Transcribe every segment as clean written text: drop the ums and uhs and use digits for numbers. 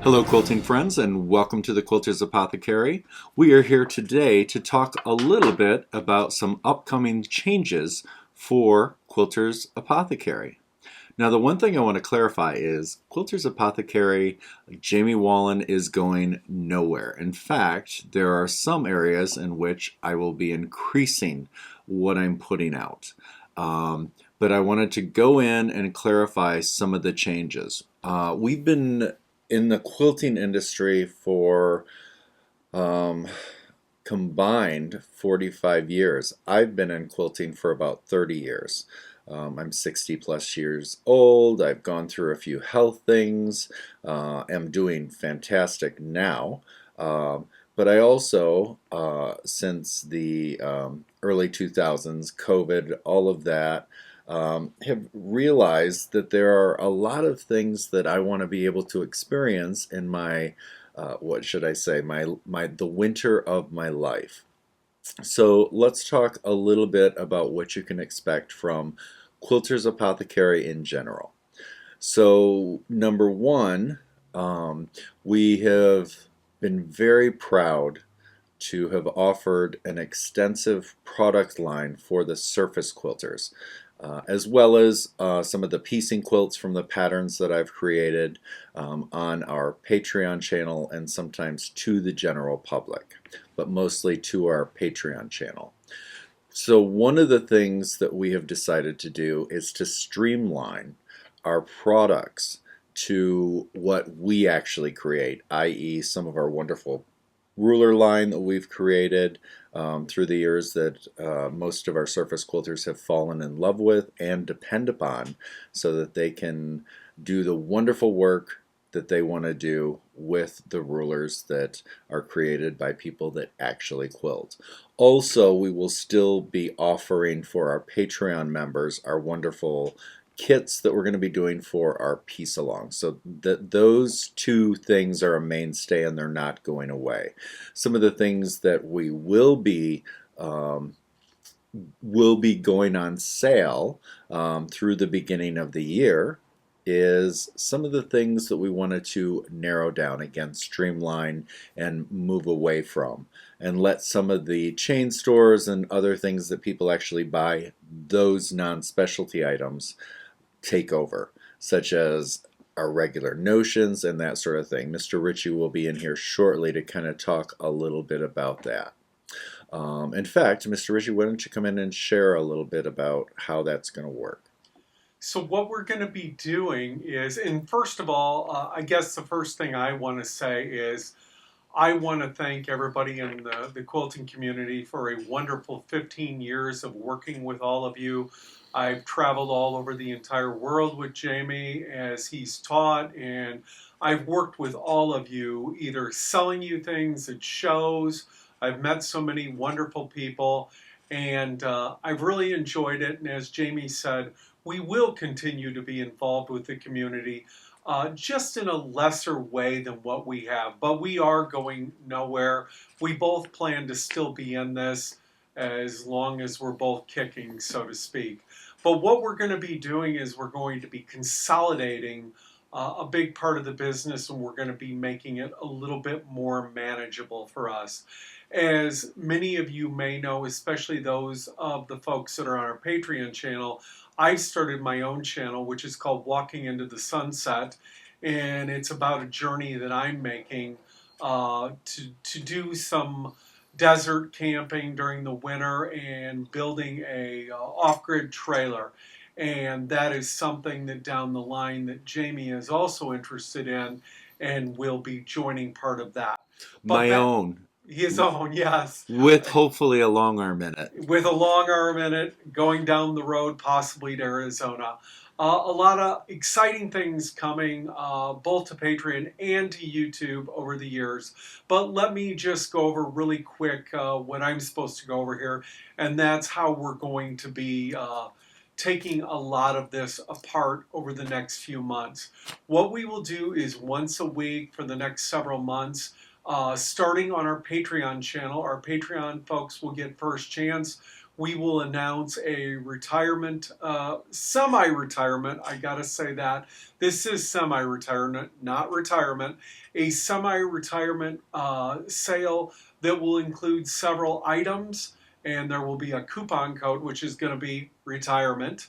Hello, quilting friends, and welcome to the Quilter's Apothecary. We are here today to talk a little bit about some upcoming changes for Quilter's Apothecary. Now, the one thing I want to clarify is Quilter's Apothecary, Jamie Wallen, is going nowhere. In fact, there are some areas in which I will be increasing what I'm putting out. But I wanted to go in and clarify some of the changes. We've been in the quilting industry for combined 45 years. I've been in quilting for about 30 years. I'm 60 plus years old. I've gone through a few health things. Am doing fantastic now. But I also, since the early 2000s, COVID, all of that, have realized that there are a lot of things that I want to be able to experience in my, what should I say, the winter of my life. So let's talk a little bit about what you can expect from Quilter's Apothecary in general. So number one, we have been very proud to have offered an extensive product line for the surface quilters, as well as some of the piecing quilts from the patterns that I've created on our Patreon channel and sometimes to the general public, but mostly to our Patreon channel. So one of the things that we have decided to do is to streamline our products to what we actually create, i.e. some of our wonderful ruler line that we've created through the years that most of our surface quilters have fallen in love with and depend upon so that they can do the wonderful work that they want to do with the rulers that are created by people that actually quilt. Also, we will still be offering for our Patreon members our wonderful kits that we're going to be doing for our piece along. So those two things are a mainstay and they're not going away. Some of the things that we will be going on sale through the beginning of the year is some of the things that we wanted to narrow down, again, streamline and move away from, and let some of the chain stores and other things that people actually buy, those non-specialty items, take over, such as our regular notions and that sort of thing. Mr. Ritchie will be in here shortly to kind of talk a little bit about that. In fact, Mr. Ritchie, why don't you come in and share a little bit about how that's going to work? So what we're going to be doing is, and first of all, I guess the first thing I want to say is I want to thank everybody in the quilting community for a wonderful 15 years of working with all of you. I've traveled all over the entire world with Jamie as he's taught, and I've worked with all of you, either selling you things at shows. I've met so many wonderful people, and I've really enjoyed it. And as Jamie said, we will continue to be involved with the community, just in a lesser way than what we have. But we are going nowhere. We both plan to still be in this as long as we're both kicking, so to speak. But what we're going to be doing is we're going to be consolidating a big part of the business, and we're going to be making it a little bit more manageable for us. As many of you may know, especially those of the folks that are on our Patreon channel, I started my own channel, which is called Walking into the Sunset, and it's about a journey that I'm making to do some desert camping during the winter and building a off-grid trailer. And that is something that down the line that Jamie is also interested in and will be joining part of that. My own. His own, yes. With hopefully a long arm in it. With a long arm in it, going down the road, possibly to Arizona. A lot of exciting things coming, both to Patreon and to YouTube over the years. But let me just go over really quick what I'm supposed to go over here, and that's how we're going to be taking a lot of this apart over the next few months. What we will do is once a week for the next several months, starting on our Patreon channel. Our Patreon folks will get first chance. we will announce a retirement, semi-retirement. I gotta say that this is semi-retirement, not retirement. A semi-retirement sale that will include several items, and there will be a coupon code, which is going to be retirement.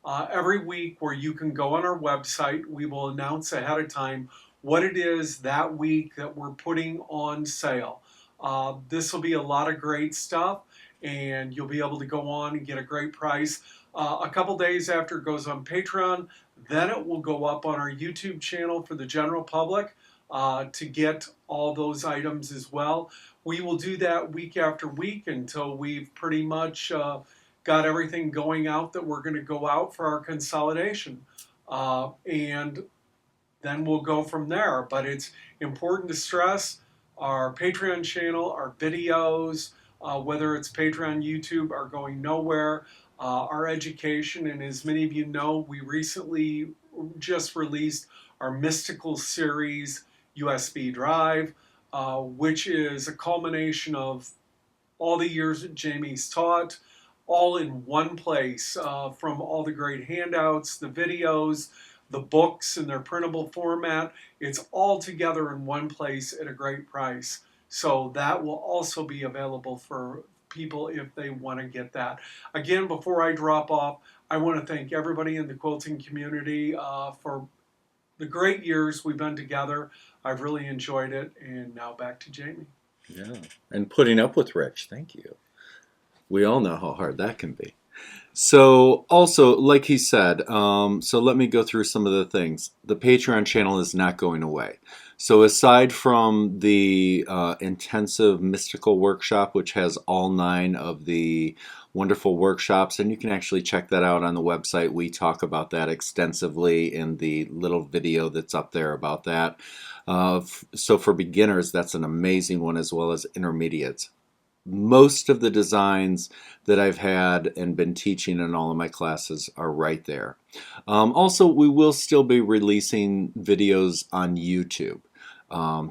Every week, where you can go on our website, we will announce ahead of time what it is that week that we're putting on sale. This will be a lot of great stuff, and you'll be able to go on and get a great price. A couple days after it goes on Patreon, then it will go up on our YouTube channel for the general public to get all those items as well. We will do that week after week until we've pretty much got everything going out that we're going to go out for our consolidation. And then we'll go from there. But it's important to stress our Patreon channel, our videos, whether it's Patreon, YouTube, are going nowhere. Our education, and as many of you know, we recently just released our Mystical Series USB drive, which is a culmination of all the years that Jamie's taught, all in one place, from all the great handouts, the videos, the books in their printable format. It's all together in one place at a great price. So that will also be available for people if they want to get that. Again, before I drop off, I want to thank everybody in the quilting community for the great years we've been together. I've really enjoyed it. And now back to Jamie. Yeah. And putting up with Rich. Thank you. We all know how hard that can be. So also, like he said, so let me go through some of the things. The Patreon channel is not going away. So aside from the intensive mystical workshop, which has all 9 of the wonderful workshops, and you can actually check that out on the website. We talk about that extensively in the little video that's up there about that. So for beginners, that's an amazing one, as well as intermediates. Most of the designs that I've had and been teaching in all of my classes are right there. Also, we will still be releasing videos on YouTube.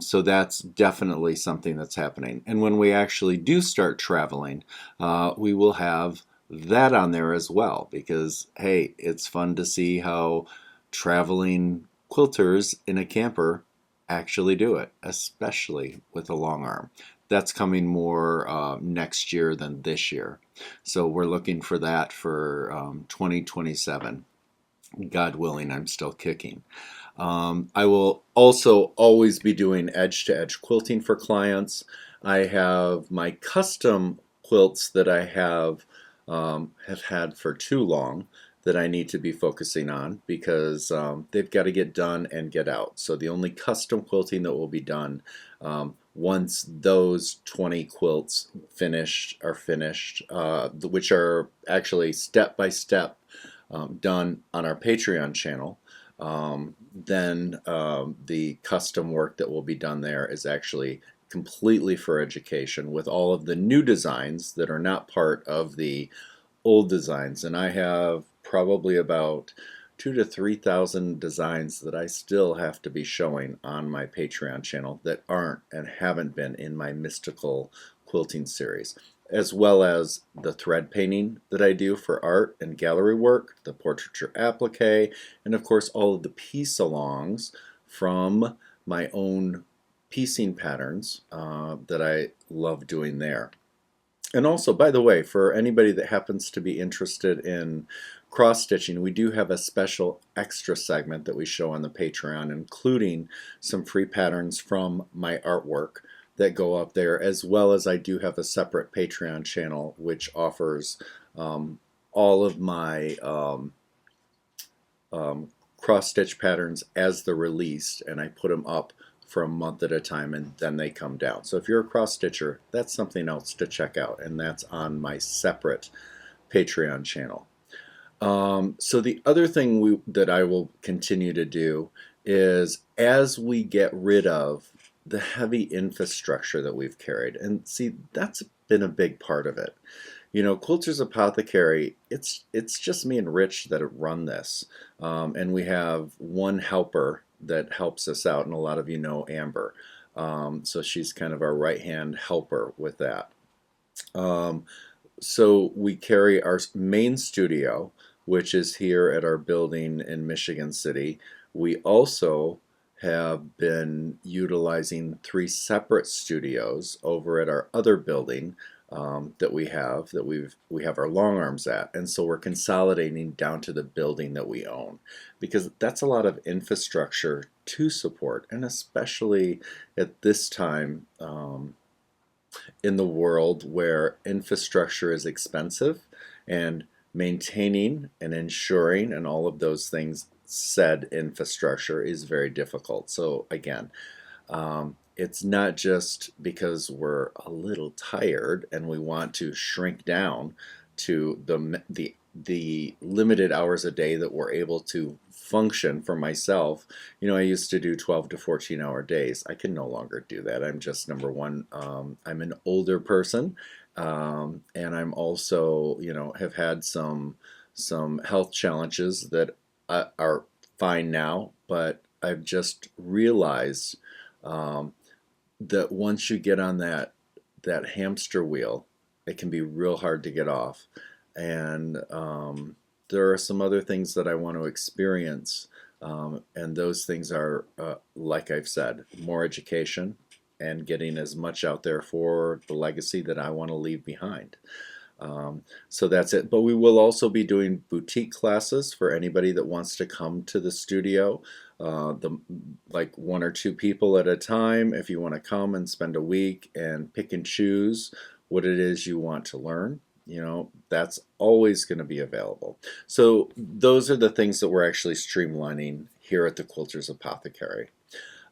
So that's definitely something that's happening. And when we actually do start traveling, we will have that on there as well, because, hey, it's fun to see how traveling quilters in a camper actually do it, especially with a long arm. That's coming more next year than this year. So we're looking for that for 2027. God willing, I'm still kicking. I will also always be doing edge-to-edge quilting for clients. I have my custom quilts that I have had for too long that I need to be focusing on, because they've got to get done and get out. So the only custom quilting that will be done once those 20 quilts are finished, which are actually step by step done on our Patreon channel, then the custom work that will be done there is actually completely for education, with all of the new designs that are not part of the old designs. And I have probably about 2,000 to 3,000 designs that I still have to be showing on my Patreon channel that aren't and haven't been in my mystical quilting series, as well as the thread painting that I do for art and gallery work, the portraiture applique, and of course all of the piece alongs from my own piecing patterns that I love doing there. And also, by the way, for anybody that happens to be interested in cross-stitching, we do have a special extra segment that we show on the Patreon, including some free patterns from my artwork that go up there, as well as I do have a separate Patreon channel which offers all of my cross-stitch patterns as they're released, and I put them up for a month at a time, and then they come down. So if you're a cross-stitcher, that's something else to check out, and that's on my separate Patreon channel. So the other thing that I will continue to do is, as we get rid of the heavy infrastructure that we've carried, and see, that's been a big part of it. You know, Quilters Apothecary, it's just me and Rich that run this, and we have one helper that helps us out, and a lot of you know Amber. So she's kind of our right-hand helper with that. So we carry our main studio, which is here at our building in Michigan City. We also have been utilizing three separate studios over at our other building that we have our long arms at, and so we're consolidating down to the building that we own because that's a lot of infrastructure to support, and especially at this time. In the world where infrastructure is expensive and maintaining and ensuring and all of those things said infrastructure is very difficult. So again, it's not just because we're a little tired and we want to shrink down to the limited hours a day that we're able to function. For myself, I used to do 12 to 14-hour days. I can no longer do that. I'm just, number one, I'm an older person, and I'm also, have had some health challenges that are fine now, but I've just realized that once you get on that hamster wheel, it can be real hard to get off. And there are some other things that I want to experience, and those things are, like I've said, more education and getting as much out there for the legacy that I want to leave behind. So that's it. But we will also be doing boutique classes for anybody that wants to come to the studio. The like one or two people at a time. If you want to come and spend a week and pick and choose what it is you want to learn, that's always going to be available. So those are the things that we're actually streamlining here at the Quilters Apothecary.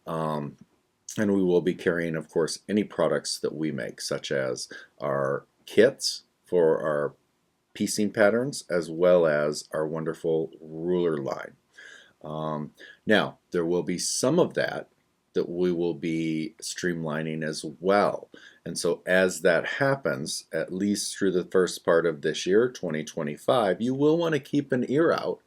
Um, and we will be carrying, of course, any products that we make, such as our kits for our piecing patterns, as well as our wonderful ruler line. Now, there will be some of that we will be streamlining as well. And so as that happens, at least through the first part of this year, 2025, you will want to keep an ear out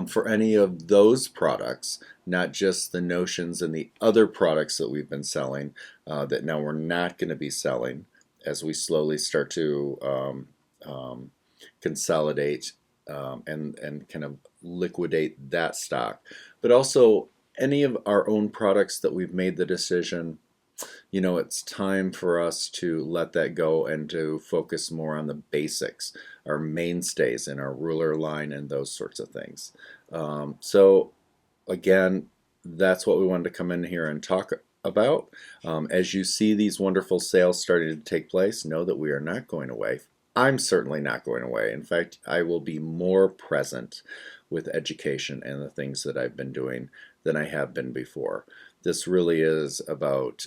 for any of those products, not just the notions and the other products that we've been selling that now we're not going to be selling as we slowly start to consolidate and kind of liquidate that stock. But also any of our own products that we've made the decision, it's time for us to let that go and to focus more on the basics, our mainstays in our ruler line and those sorts of things. So again, that's what we wanted to come in here and talk about. As you see these wonderful sales starting to take place, know that we are not going away. I'm certainly not going away. In fact, I will be more present with education and the things that I've been doing than I have been before. This really is about,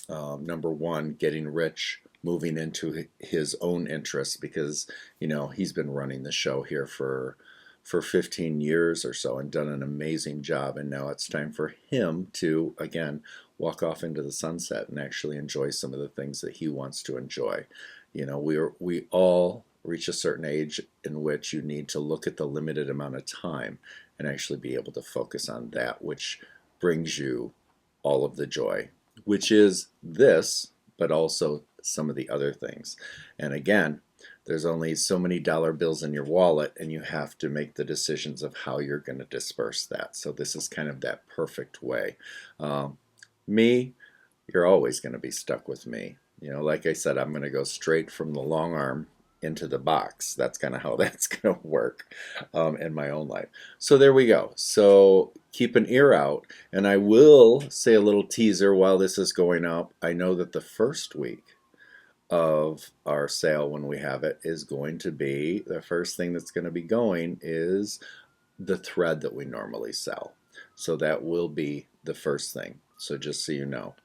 number one, getting Rich moving into his own interests because, he's been running the show here for 15 years or so and done an amazing job. And now it's time for him to, again, walk off into the sunset and actually enjoy some of the things that he wants to enjoy. We all reach a certain age in which you need to look at the limited amount of time and actually be able to focus on that which brings you all of the joy, which is this, but also some of the other things. And again, there's only so many dollar bills in your wallet, and you have to make the decisions of how you're going to disperse that. So this is kind of that perfect way. Me, you're always going to be stuck with me. Like I said, I'm going to go straight from the long arm into the box. That's kind of how that's going to work in my own life. So there we go. So keep an ear out. And I will say a little teaser while this is going up. I know that the first week of our sale, when we have it, is going to be, the first thing that's going to be going is the thread that we normally sell. So that will be the first thing. So just so you know.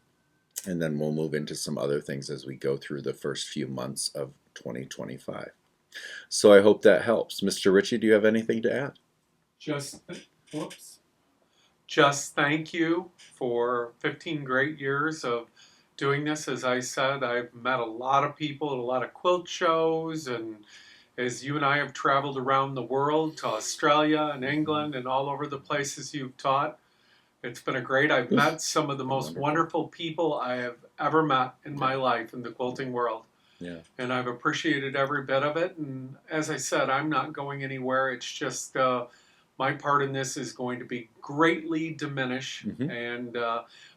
And then we'll move into some other things as we go through the first few months of 2025. So I hope that helps. Mr. Ritchie, do you have anything to add? Just, whoops. Just thank you for 15 great years of doing this. As I said, I've met a lot of people at a lot of quilt shows, and as you and I have traveled around the world to Australia and England and all over the places you've taught, it's been I've met some of the most Wonderful. wonderful people I have ever met in my life in the quilting world. Yeah. and I've appreciated every bit of it. And as I said, I'm not going anywhere. It's just my part in this is going to be greatly diminished. Hmm. And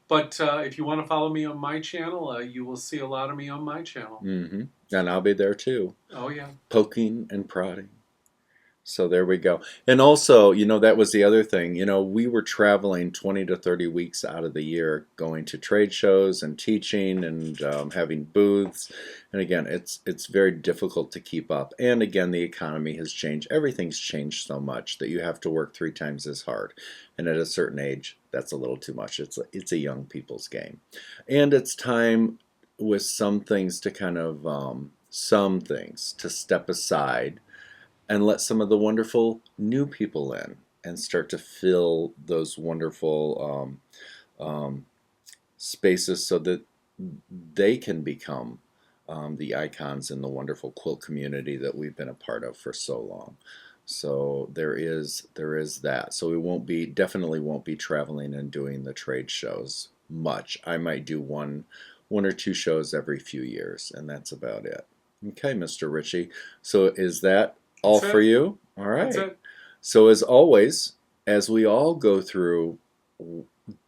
but if you want to follow me on my channel, you will see a lot of me on my channel. Hmm. And I'll be there too, Oh yeah. poking and prodding. So there we go. And also, that was the other thing. We were traveling 20 to 30 weeks out of the year, going to trade shows and teaching and having booths. And again, it's very difficult to keep up. And again, the economy has changed. Everything's changed so much that you have to work 3 times as hard. And at a certain age, that's a little too much. It's a young people's game. And it's time with some things to kind of, some things to step aside and let some of the wonderful new people in and start to fill those wonderful spaces so that they can become the icons in the wonderful quilt community that we've been a part of for so long. So there is that. So we definitely won't be traveling and doing the trade shows much. I might do one or two shows every few years, and that's about it. Okay, Mr. Ritchie. So is that all That's for it. you? All That's right. it. So as always, as we all go through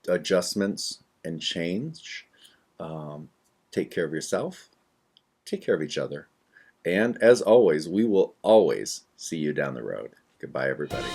adjustments and change, um, take care of yourself, take care of each other, and as always, we will always see you down the road. Goodbye, everybody.